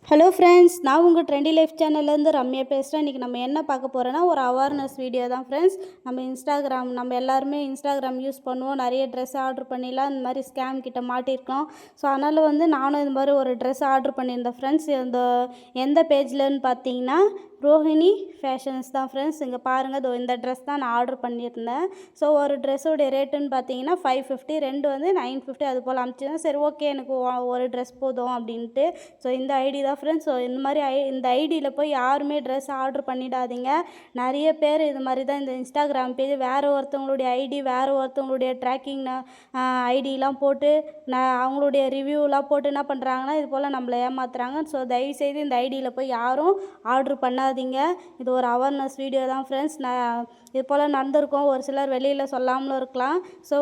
Hello friends, நான் உங்கள் trendy life சேனல்லேருந்து Ramya பேசுகிறேன். இன்றைக்கி நம்ம என்ன பார்க்க போகிறோன்னா ஒரு அவேர்னஸ் வீடியோ தான் ஃப்ரெண்ட்ஸ். நம்ம எல்லாருமே இன்ஸ்டாகிராம் யூஸ் பண்ணுவோம். நிறைய ட்ரெஸ் ஆர்டர் பண்ணிலாம் இந்த மாதிரி ஸ்கேம் கிட்ட மாட்டியிருக்கோம். ஸோ அதனால் நானும் இது மாதிரி ஒரு ட்ரெஸ் ஆர்டர் பண்ணியிருந்தேன் ஃப்ரெண்ட்ஸ். எந்த பேஜ்லன்னு பார்த்தீங்கன்னா ரோஹிணி ஃபேஷன்ஸ் தான் ஃப்ரெண்ட்ஸ். இங்கே பாருங்கள், இந்த ட்ரெஸ் தான் நான் ஆர்டர் பண்ணியிருந்தேன். ஸோ ஒரு ட்ரெஸ்ஸோடைய ரேட்டுன்னு பார்த்தீங்கன்னா 550, ரெண்டு 950 அது போல் அனுப்பிச்சிதான். சரி, ஓகே, எனக்கு ஒரு ட்ரெஸ் போதும் அப்படின்ட்டு. ஸோ இந்த ஐடி தான் ஃப்ரெண்ட்ஸ். ஸோ இந்த மாதிரி இந்த ஐடியில் போய் யாருமே ட்ரெஸ் ஆர்டர் பண்ணிடாதீங்க. நிறைய பேர் இது மாதிரி தான் இந்த இன்ஸ்டாகிராம் பேஜ் வேறு ஒருத்தவங்களுடைய ஐடி, வேறு ஒருத்தவங்களுடைய ட்ராக்கிங் ஐடியெலாம் போட்டு அவங்களுடைய ரிவ்யூலாம் போட்டு என்ன பண்ணுறாங்கன்னா இது போல் நம்மளை ஏமாத்துறாங்க. ஸோ தயவுசெய்து இந்த ஐடியில் போய் யாரும் ஆர்டர் பண்ணாதீங்க. இது ஒரு அவேர்னஸ் வீடியோ தான் ஃப்ரெண்ட்ஸ். இது போல் நடந்திருக்கோம், ஒரு சிலர் வெளியில் சொல்லாமலும் இருக்கலாம். ஸோ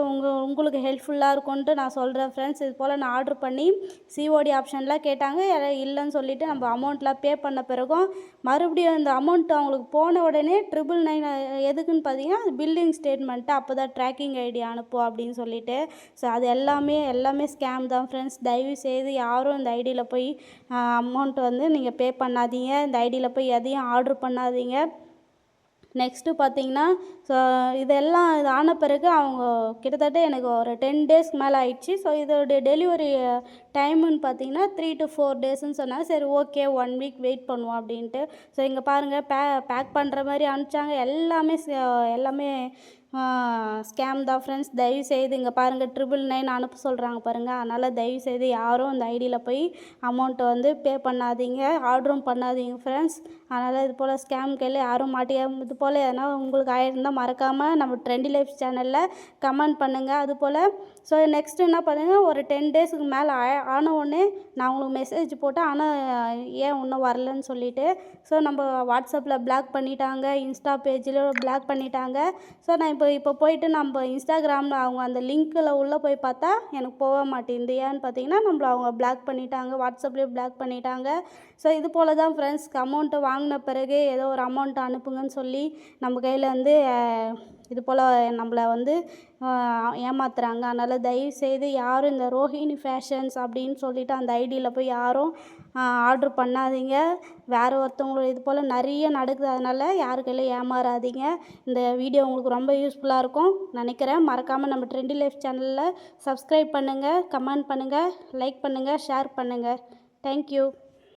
உங்களுக்கு ஹெல்ப்ஃபுல்லாக இருக்கும்ன்ட்டு நான் சொல்கிறேன் ஃப்ரெண்ட்ஸ். இது போல் நான் ஆர்டர் பண்ணி சிஓடி ஆப்ஷன்லாம் கேட்டாங்க. இல்லைன்னு சொல்லிவிட்டு நம்ம அமௌண்ட்லாம் பே பண்ண பிறகும் மறுபடியும் அந்த அமௌண்ட் அவங்களுக்கு போன உடனே 999 எதுக்குன்னு பார்த்தீங்கன்னா பில்லிங் ஸ்டேட்மெண்ட்டு அப்போ தான் ட்ராக்கிங் ஐடி அனுப்போம் அப்படின்னு சொல்லிட்டு. ஸோ அது எல்லாமே ஸ்கேம் தான் ஃப்ரெண்ட்ஸ். தயவு செய்து யாரும் இந்த ஐடியில் போய் அமௌண்ட் நீங்கள் பே பண்ணாதீங்க. இந்த ஐடியில் போய் எதையும் ஆர்டர் பண்ணாதீங்க. நெக்ஸ்ட்டு பார்த்தீங்கன்னா, ஸோ இது ஆன பிறகு அவங்க கிட்டத்தட்ட எனக்கு ஒரு 10 டேஸ்க்கு மேலே ஆயிடுச்சு. ஸோ இதோடைய டெலிவரி டைமுன்னு பார்த்தீங்கன்னா 3 to 4 டேஸ்ன்னு சொன்னாங்க. சரி, ஓகே, 1 வீக் வெயிட் பண்ணுவோம் அப்படின்ட்டு. ஸோ இங்கே பாருங்கள், பேக் பண்ணுற மாதிரி அனுப்பிச்சாங்க. எல்லாமே ஸ்கேம் தான் ஃப்ரெண்ட்ஸ். தயவுசெய்து இங்கே பாருங்கள் 999 அனுப்ப சொல்கிறாங்க பாருங்கள். அதனால் தயவுசெய்து யாரும் இந்த ஐடியில் போய் அமௌண்ட்டை பே பண்ணாதீங்க, ஆர்டரும் பண்ணாதீங்க ஃப்ரெண்ட்ஸ். அதனால் இது போல் ஸ்கேம் கையில் யாரும் இது போல் எதனா உங்களுக்கு ஆயிருந்தால் மறக்காமல் நம்ம ட்ரெண்டி லைஃப் சேனலில் கமெண்ட் பண்ணுங்கள். அதுபோல் ஸோ நெக்ஸ்ட்டு என்ன பண்ணுங்கள், ஒரு 10 டேஸுக்கு மேலே ஆன உடனே நான் உங்களுக்கு மெசேஜ் போட்டேன். ஆனால் ஏன் இன்னும் வரலன்னு சொல்லிவிட்டு. ஸோ நம்ம வாட்ஸ்அப்பில் பிளாக் பண்ணிட்டாங்க, இன்ஸ்டா பேஜில் பிளாக் பண்ணிட்டாங்க. ஸோ நான் இப்போ போயிட்டு நம்ம இன்ஸ்டாகிராமில் அவங்க அந்த லிங்க்கில் உள்ளே போய் பார்த்தா எனக்கு போக மாட்டேங்குது. ஏன்னு பார்த்தீங்கன்னா அவங்க பிளாக் பண்ணிட்டாங்க, வாட்ஸ்அப்லேயே பிளாக் பண்ணிட்டாங்க. ஸோ இது போல் தான் ஃப்ரெண்ட்ஸ், அமௌண்ட்டை வாங்கின பிறகு ஏதோ ஒரு அமௌண்ட்டை அனுப்புங்கன்னு சொல்லி நம்ம கையில் இது போல் நம்மளை ஏமாத்துறாங்க. அதனால் தயவுசெய்து யாரும் இந்த ரோஹிணி ஃபேஷன்ஸ் அப்படின்னு சொல்லிவிட்டு அந்த ஐடியில் போய் யாரும் ஆர்டர் பண்ணாதீங்க. வேறு ஒருத்தவங்களோட இது போல் நிறைய நடக்குது. அதனால் யாரு கையிலும் ஏமாறாதீங்க. இந்த வீடியோ உங்களுக்கு ரொம்ப யூஸ்ஃபுல்லாக இருக்கும் நினைக்கிறேன். மறக்காமல் நம்ம ட்ரெண்டி லைஃப் சேனலில் சப்ஸ்கிரைப் பண்ணுங்கள், கமெண்ட் பண்ணுங்கள், லைக் பண்ணுங்கள், ஷேர் பண்ணுங்கள். தேங்க்யூ.